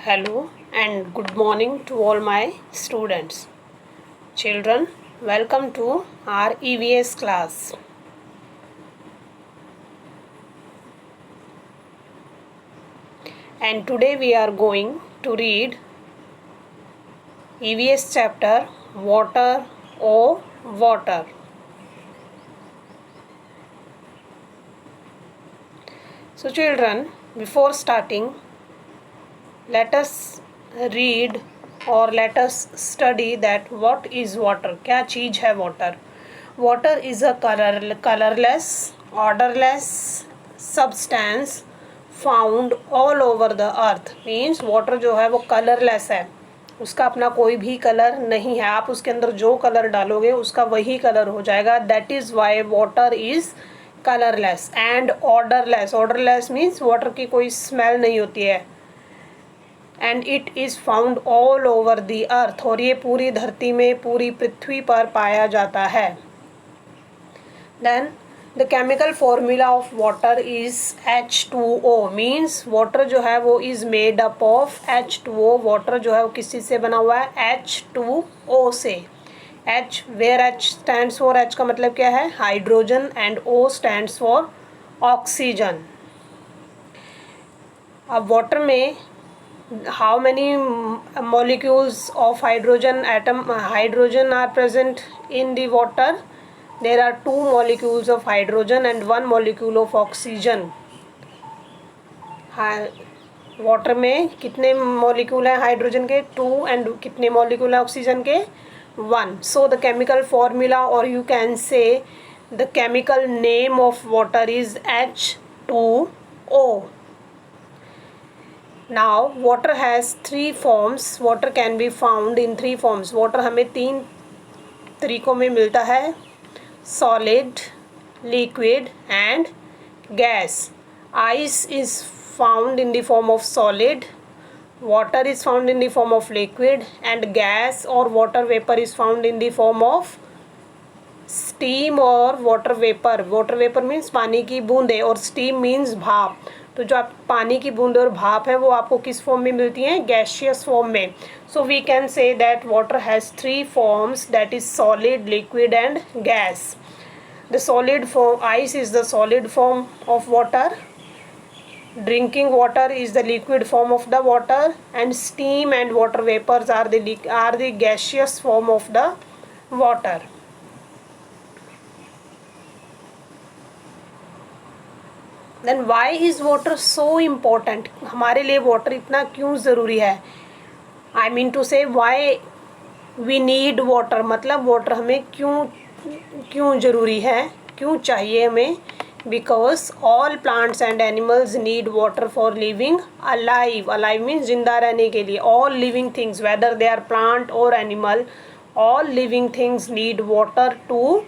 Hello and good morning to all my students. Children, welcome to our EVS class. And today we are going to read EVS chapter Water, O Water. So children, before starting, let us read or let us study that what is water. क्या चीज़ है water? Water is a colorless, odorless substance found all over the earth. Means water जो है वो colorless है, उसका अपना कोई भी कलर नहीं है. आप उसके अंदर जो कलर डालोगे उसका वही कलर हो जाएगा. That is why water is colorless and odorless. Odorless means water की कोई smell नहीं होती है. And it is found all over the earth, और ये पूरी धरती में, पूरी पृथ्वी पर पाया जाता है. Then the chemical formula of water is H2O. Means water जो है वो is made up of H2O. Water जो है वो किसी से बना हुआ है? H2O से. H where H stands for, H का मतलब क्या है? Hydrogen, and O stands for oxygen. अब वाटर में how many molecules of hydrogen are present in the water? There are 2 molecules of hydrogen and 1 molecule of oxygen. Water में कितने molecule हैं hydrogen के? 2. एंड कितने मॉलिक्यूल हैं oxygen के? 1. So the chemical formula, और you can say the chemical name of water is H2O. Now water has 3 forms. Water can be found in 3 forms. Water हमें 3 तरीकों में मिलता है: solid, liquid and gas. Ice is found in the form of solid, water is found in the form of liquid, and gas or water vapor is found in the form of steam or water vapor. Water vapor means पानी की बूंदें, और steam means भाप. तो जो आप पानी की बूंद और भाप है वो आपको किस फॉर्म में मिलती हैं? गैसियस फॉर्म में. So we can say that water has 3 forms, that is solid, liquid and gas. The solid form, ice is the solid form of water, drinking water is the liquid form of the water, and steam and water vapours are the gaseous form of the water. Then why is water so important? हमारे लिए water इतना क्यों ज़रूरी है? I mean to say why we need water, मतलब water हमें क्यों ज़रूरी है, क्यों चाहिए हमें? Because all plants and animals need water for living alive. Alive means जिंदा रहने के लिए. All living things, whether they are plant और animal, all living things need water to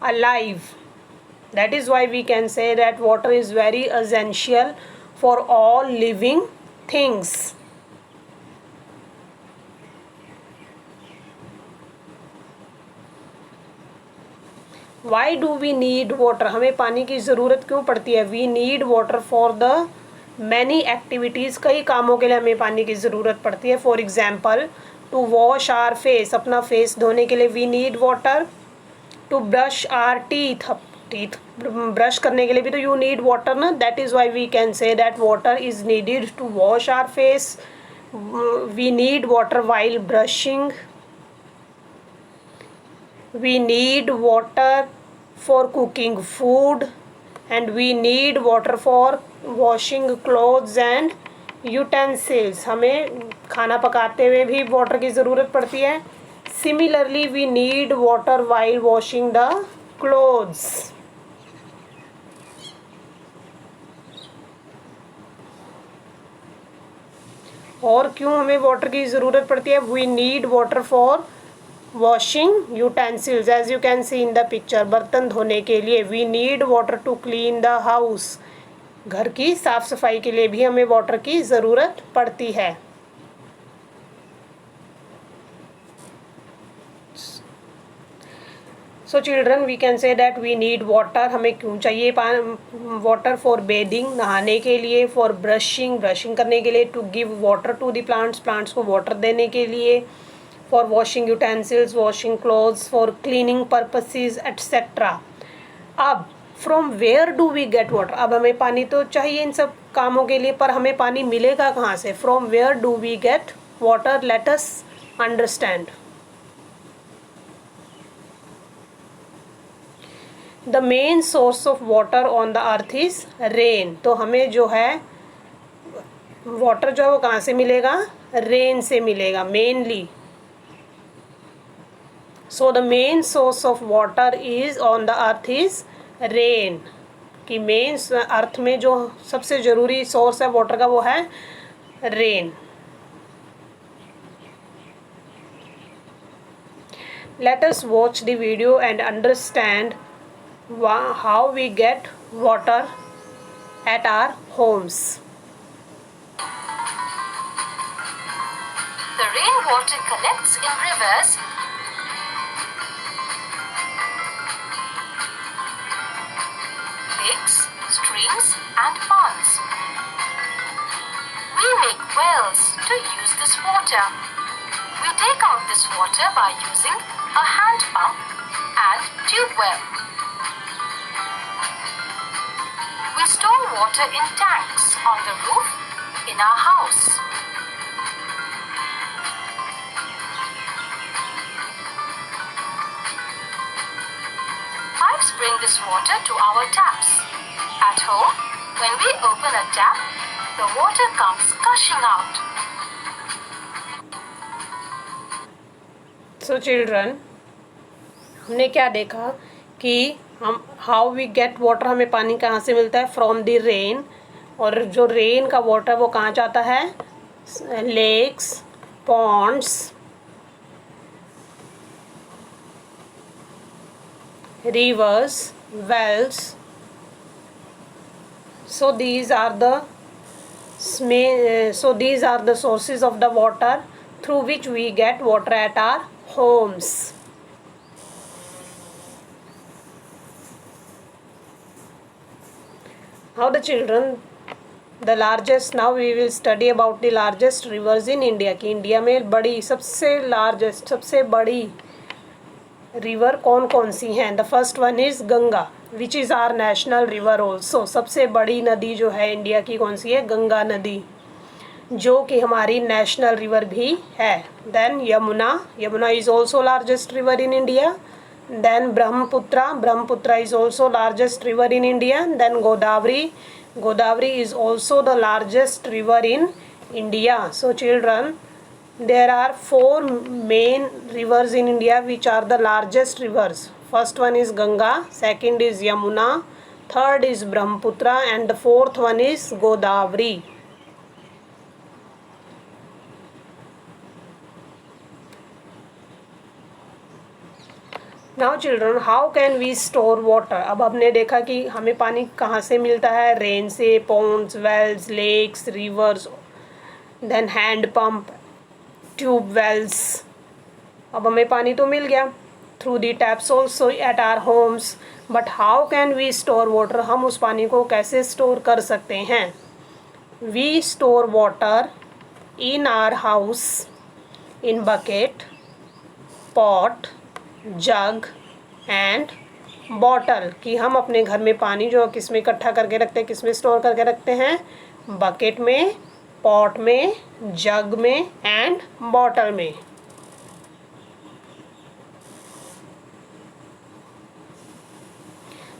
alive. That is why we can say that water is very essential for all living things. Why do we need water? हमें पानी की ज़रूरत क्यों पड़ती है? We need water for the many activities. कई कामों के लिए हमें पानी की ज़रूरत पड़ती है. For example, to wash our face, अपना फेस धोने के लिए we need water. To brush our teeth brush करने के लिए भी तो यू नीड वाटर ना. That is why we can say that water is needed to wash our face. We need water while brushing. We need water for cooking food, and we need water for washing clothes and utensils. हमें खाना पकाते हुए भी water की ज़रूरत पड़ती है. Similarly we need water while washing the clothes. और क्यों हमें वाटर की ज़रूरत पड़ती है? We need water for washing utensils, as you can see in the picture. बर्तन धोने के लिए. We need water to clean the house. घर की साफ सफाई के लिए भी हमें वाटर की ज़रूरत पड़ती है. So children we can say that we need water, हमें क्यों चाहिए वाटर? फॉर बेदिंग, नहाने के लिए, फॉर ब्रशिंग, ब्रशिंग करने के लिए, to give water to the plants, plants को वाटर देने के लिए, for washing utensils, washing clothes, for cleaning purposes etcetera. अब from where do we get water? अब हमें पानी तो चाहिए इन सब कामों के लिए, पर हमें पानी मिलेगा कहाँ से? From where do we get water? Let us understand. The main source of water on the earth is rain. तो हमें जो है वाटर जो है वो कहाँ से मिलेगा? रेन से मिलेगा mainly. So the main source of water is on the earth is rain. कि मेन अर्थ में जो सबसे ज़रूरी सोर्स है वाटर का वो है rain. Let us watch the video and understand how we get water at our homes. The rainwater collects in rivers, lakes, streams and ponds. We make wells to use this water. We take out this water by using a hand pump and tube well. We store water in tanks on the roof in our house. Pipes bring this water to our taps. At home, when we open a tap, the water comes gushing out. So children, हमने क्या देखा कि हम how we get water, हमें पानी कहाँ से मिलता है? From the rain. और जो रेन का वाटर वो कहाँ जाता है? Lakes, ponds, rivers, wells. So these are the sources of the water through which we get water at our homes. Now the children, the largest, now we will study about the largest rivers in India. कि India में बड़ी सबसे largest, सबसे बड़ी river कौन कौन सी हैं? The first one is Ganga, which is our national river also. सबसे बड़ी नदी जो है इंडिया की कौन सी है? गंगा नदी, जो कि हमारी नेशनल रिवर भी है। Then Yamuna, Yamuna is also largest river in India. Then Brahmaputra, Brahmaputra is also largest river in India. Then Godavari, Godavari is also the largest river in India. So children, there are 4 main rivers in India which are the largest rivers. First one is Ganga, second is Yamuna, third is Brahmaputra and the fourth one is Godavari. Now children, how can we store water? अब हमने देखा कि हमें पानी कहाँ से मिलता है? रेन से, ponds, wells, lakes, rivers, then hand pump, tube wells. अब हमें पानी तो मिल गया through the taps also at our homes, but how can we store water? हम उस पानी को कैसे स्टोर कर सकते हैं? We store water in our house in bucket, pot, jug and bottle. कि हम अपने घर में पानी जो किस में इकट्ठा करके रखते हैं, किस में स्टोर करके रखते हैं? बकेट में, पॉट में, जग में एंड बॉटल में।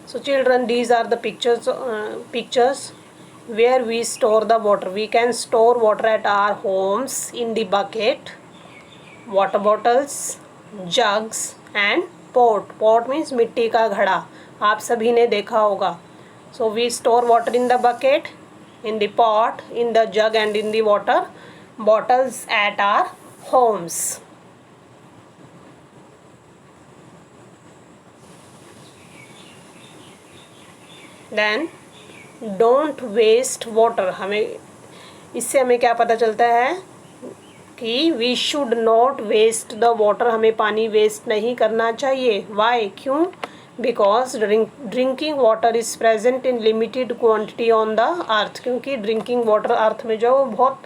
So children, these are the pictures where we store the water. We can store water at our homes in the bucket, water bottles, jugs and pot. Pot means मिट्टी का घड़ा, आप सभी ने देखा होगा। So we store water in the bucket, in the pot, in the jug and in the water bottles at our homes. Then don't waste water. हमें इससे हमें क्या पता चलता है? कि we should not waste the water, हमें पानी वेस्ट नहीं करना चाहिए. वाई, क्यों? Because drinking water is present in limited quantity on the earth, क्योंकि ड्रिंकिंग वाटर अर्थ में जो बहुत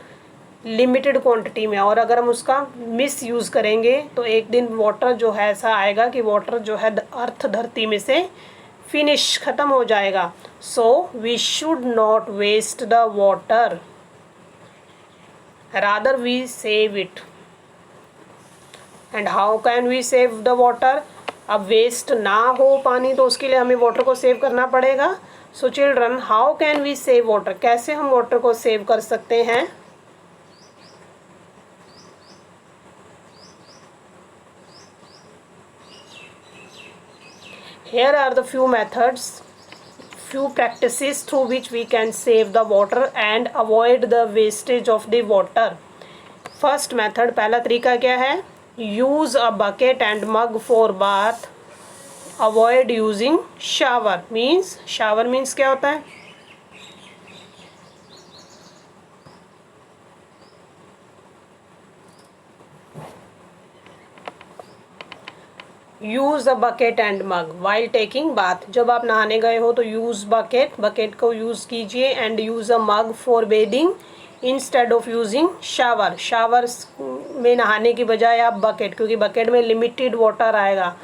लिमिटेड क्वांटिटी में, और अगर हम उसका मिस यूज़ करेंगे तो एक दिन वाटर जो है ऐसा आएगा कि वाटर जो है अर्थ धरती में से फिनिश ख़त्म हो जाएगा. So we should not waste the water, rather we save it. And how can we save the water? अब वेस्ट ना हो पानी तो उसके लिए हमें वाटर को सेव करना पड़ेगा. So children, how can we save water, कैसे हम वाटर को सेव कर सकते हैं? Here are the few methods, few practices through which we can save the water and avoid the wastage of the water. First method, पहला तरीका क्या है? Use a bucket and mug for bath. Avoid using shower. Shower means क्या होता है? Use a bucket and mug while taking bath. जब आप नहाने गए हो तो यूज़ बकेट को यूज़ कीजिए. And use a mug for bathing instead of using shower में नहाने की बजाय आप बकेट, क्योंकि बकेट में लिमिटेड वाटर आएगा.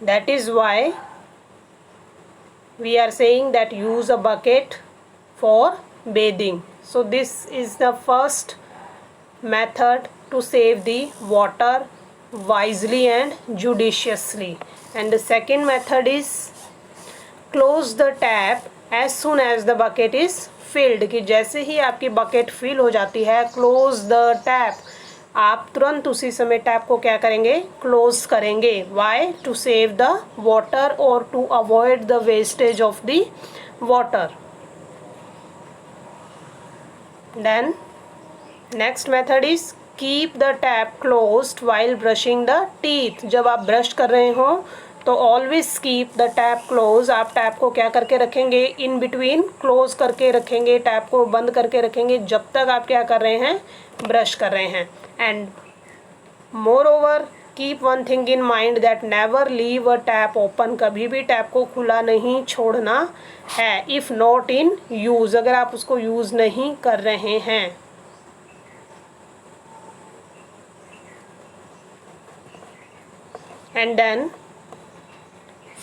That is why we are saying that use a bucket for bathing. So this is the first method to save the water wisely and judiciously. And the second method is close the tap as soon as the bucket is filled. कि जैसे ही आपकी bucket fill हो जाती है, close the tap, आप तुरंत उसी समय टैप को क्या करेंगे? क्लोज करेंगे. Why? To save the water or to avoid the wastage of the water. Then next method is keep the tap closed while brushing the teeth. जब आप ब्रश कर रहे हो तो always keep the tap close. आप tap को क्या करके रखेंगे? इन बिटवीन क्लोज करके रखेंगे, टैप को बंद करके रखेंगे जब तक आप क्या कर रहे हैं? ब्रश कर रहे हैं. And more over keep one thing in mind that never leave a tap open. कभी भी टैप को खुला नहीं छोड़ना है. इफ़ नॉट इन यूज़, अगर आप उसको यूज़ नहीं कर रहे हैं. And then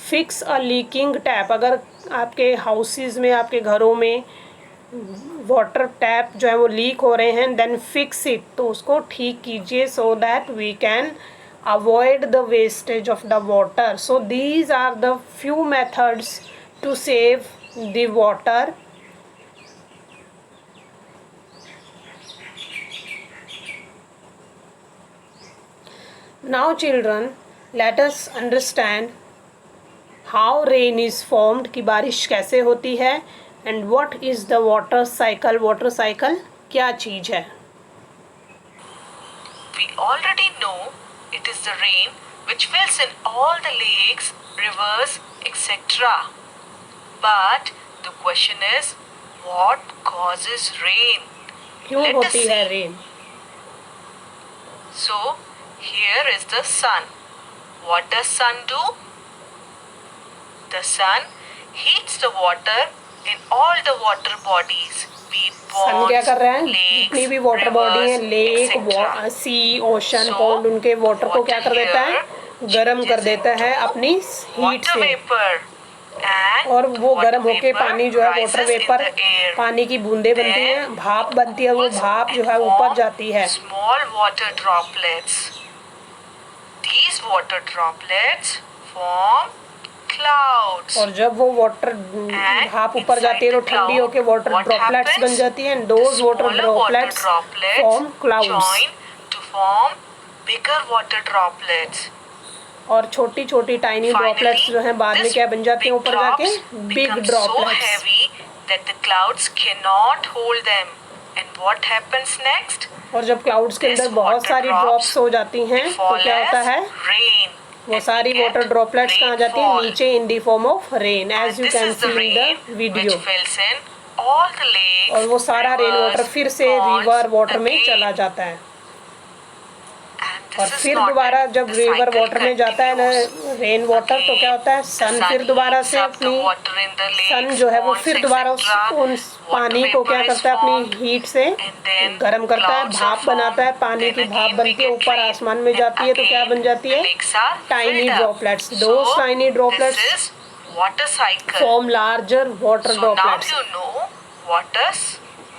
fix a leaking tap. अगर आपके हाउसेस में, आपके घरों में वाटर टैप जो है वो लीक हो रहे हैं, देन फिक्स इट, तो उसको ठीक कीजिए so that we can avoid the wastage of the water. So these are the few methods to save the water. Now children, let us understand how rain is formed, कि बारिश कैसे होती है. and what is the water cycle. water cycle क्या चीज़ है? We already know it is the rain which fills in all the lakes, rivers, etc. But the question is, what causes rain? क्यों Let us होती है see. Rain? So here is the sun. What does sun do? The sun heats the water in all the water bodies. Be it सन क्या कर रहा है? ponds, जितनी lakes, भी water body है, rivers, लेक, etc. सी, ocean, So, pond, उनके water को क्या कर water देता है? here गर्म कर changes देता है into अपनी हीट water से. vapor. And और वो water गर्म होके vapor पानी जो है water rises in vapour, the air. पानी की बूंदें बनती हैं, Then भाप बनती है, वो cools भाप जो and है ऊपर form जाती है. small water droplets. These water droplets form clouds. और जब वो वाटर And भाप ऊपर जाती है तो inside the ठंडी cloud, होके वाटर what ड्रॉपलेट्स happens? बन जाती हैं. Those water Smaller droplets droplets form clouds. join to form bigger water droplets. और छोटी छोटी टाइनी ड्रॉपलेट्स जो हैं बाद में क्या बन जाती हैं ऊपर जाके? Big so droplets. heavy that the clouds cannot hold them. And what happens next? और जब क्लाउड्स के अंदर This बहुत water सारी drops ड्रॉप्स हो जाती हैं तो fall क्या होता as है? rain. वो And सारी we वाटर get ड्रॉपलेट्स कहाँ जाती हैं? rainfall. नीचे in the form of rain, And as you this can is the see in rain the which video. fills in all the lakes, और वो सारा रेन वाटर rivers, फिर से ponds river water में again. चला जाता है. और फिर दोबारा जब रिवर वाटर में जाता है ना रेन वाटर, तो क्या होता है, सन फिर दोबारा से अपनी सन जो है वो फिर दोबारा उन पानी को क्या करता है, अपनी हीट से गर्म करता है, भाप बनाता है, पानी की भाप बनती है, ऊपर आसमान में जाती है, तो क्या बन जाती है, tiny droplets. Those tiny droplets form larger water droplets.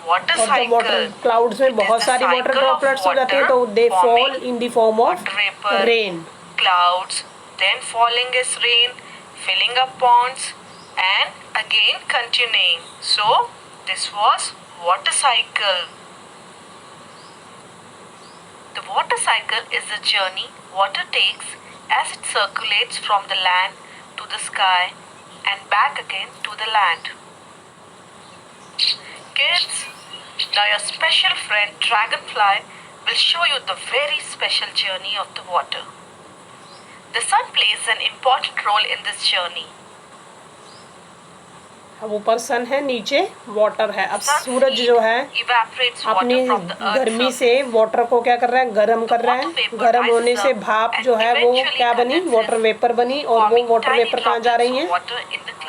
और जब वाटर क्लाउड्स में बहुत सारी वाटर ड्रॉपलेट्स हो जाती है तो they fall in the form of rain. Clouds, then falling as rain, filling up ponds, and again continuing. So this was water cycle. The water cycle is the journey water takes as it circulates from the land to the sky and back again to the land. Kids, now your special friend Dragonfly will show you the very special journey of the water. The sun plays an important role in this journey. अब ऊपर सन है, नीचे water है। अब सूरज जो है अपनी गर्मी से वाटर को क्या कर रहा है, गर्म कर रहा है। गर्म होने से भाप जो है वो क्या बनी, वाटर वेपर बनी। और वो वाटर वेपर कहाँ जा रही हैं,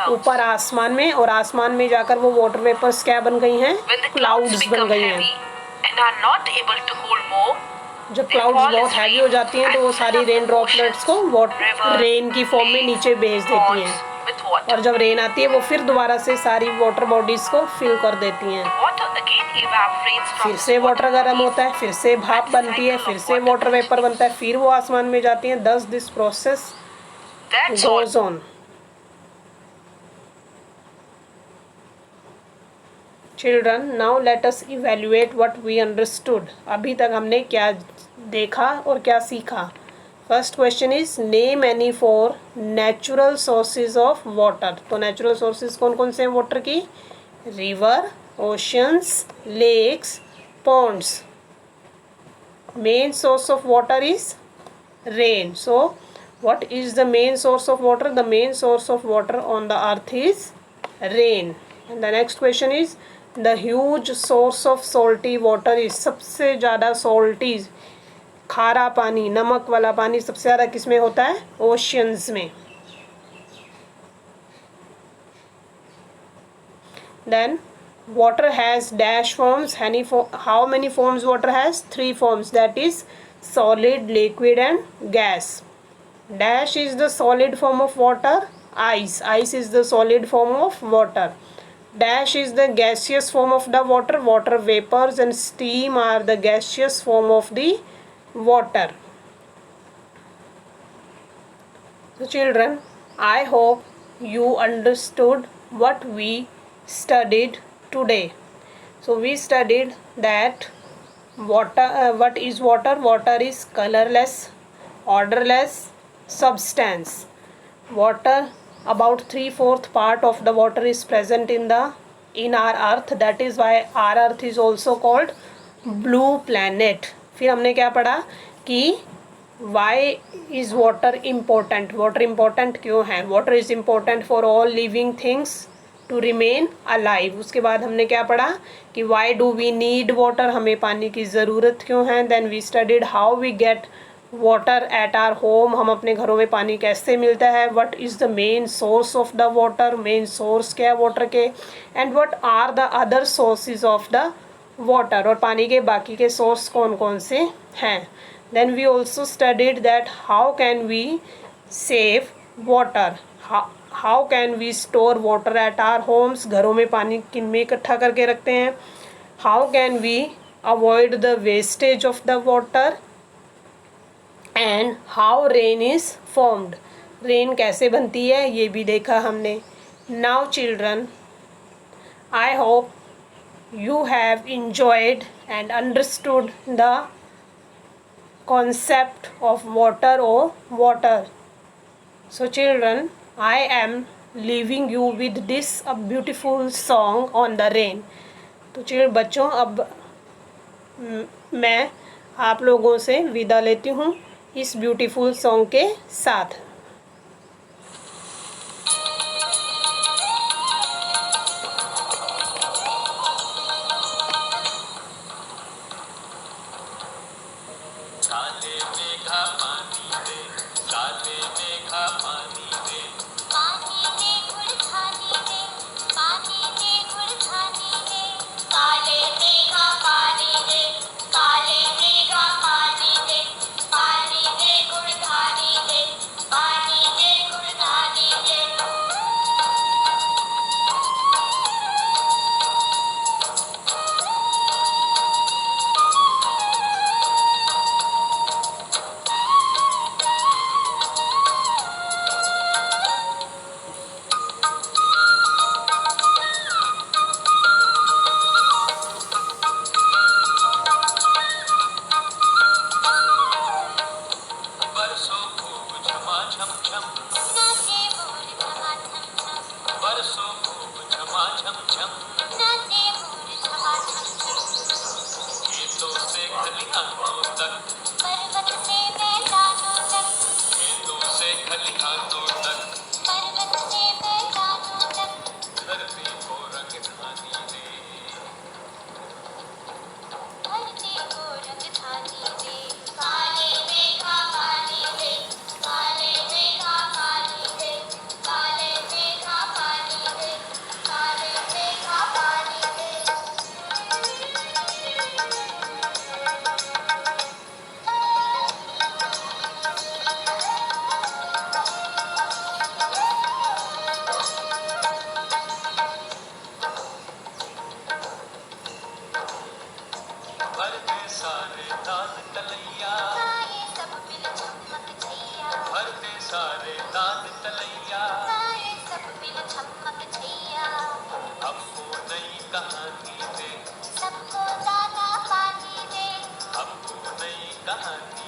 ऊपर आसमान में, और आसमान में जाकर वो वाटर वेपर्स क्या बन गई हैं, क्लाउड्स बन गई हैं। जब क्लाउड्स बहुत हैवी हो जाती हैं तो वो सारी रेन ड्रॉपलेट्स को रेन की फॉर्म में नीचे भेज देती हैं, और जब रेन आती है वो फिर दोबारा से सारी वाटर बॉडीज को फिल कर देती हैं। फिर से वाटर गर्म होता है, फिर से भाप बनती है, फिर से वाटर वेपर बनता है, फिर वो आसमान में जाती हैं। Thus this process goes on. Children, now let us evaluate what we understood. अभी तक हमने क्या देखा और क्या सीखा। First question is name any four natural sources of water. तो नेचुरल सोर्सेज कौन कौन से हैं वाटर की, river, oceans, lakes, ponds. Main source of water is rain. So what is the main source of water? The main source of water on the earth is rain. And the next question is the huge source of salty water is, सबसे ज़्यादा salty खारा पानी, नमक वाला पानी सबसे ज़्यादा किस में होता है, ओशियंस में। Then water has dash forms. How many forms water has? 3 forms, that is solid, liquid and gas. Dash is the solid form of water. Ice is the solid form of water. Dash is the gaseous form of the water. Water vapors and steam are the gaseous form of the water. So children, I hope you understood what we studied today. So we studied that water, what is water? Water is colorless, odorless substance. Water, about 3/4 part of the water is present in our earth. That is why our earth is also called blue planet. फिर हमने क्या पढ़ा कि why is water important, water important क्यों है, water is important for all living things to remain alive. उसके बाद हमने क्या पढ़ा कि why do we need water, हमें पानी की ज़रूरत क्यों है। Then we studied how we get water at our home, हम अपने घरों में पानी कैसे मिलता है। What is the main source of the water, main source क्या है वाटर के, and what are the other sources of the water, और पानी के बाकी के सोर्स कौन कौन से हैं। Then we also studied that how can we save water, how can we store water at our homes, घरों में पानी किन में इकट्ठा करके रखते हैं। How can we avoid the wastage of the water, and how rain is formed, rain कैसे बनती है ये भी देखा हमने। Now children, I hope you have enjoyed and understood the concept of water or water. So children, I am leaving you with this a beautiful song on the rain. तो children बच्चों, अब मैं आप लोगों से विदा लेती हूँ इस ब्यूटीफुल सॉन्ग के साथ। छाले में से खलिहानों तक, पर्वत से मैदानों तक, खेतों से खलिहानों तक, पर्वत से मैदानों तक, धरती को रंग ढानी दे, धरती को रंगधानी दे। काले मेघा पानी दे, काले मेघा पानी दे, काले मेघा पानी दे, काले मेघा पानी दे। भर दे सारे दान तलैया, गाए सब मिल झमक छैया, भर दे सारे दान तलैया, गाए सब मिल झमक छैया। हमको नई कहानी दे, सबको दाना पानी दे, हमको नई कहानी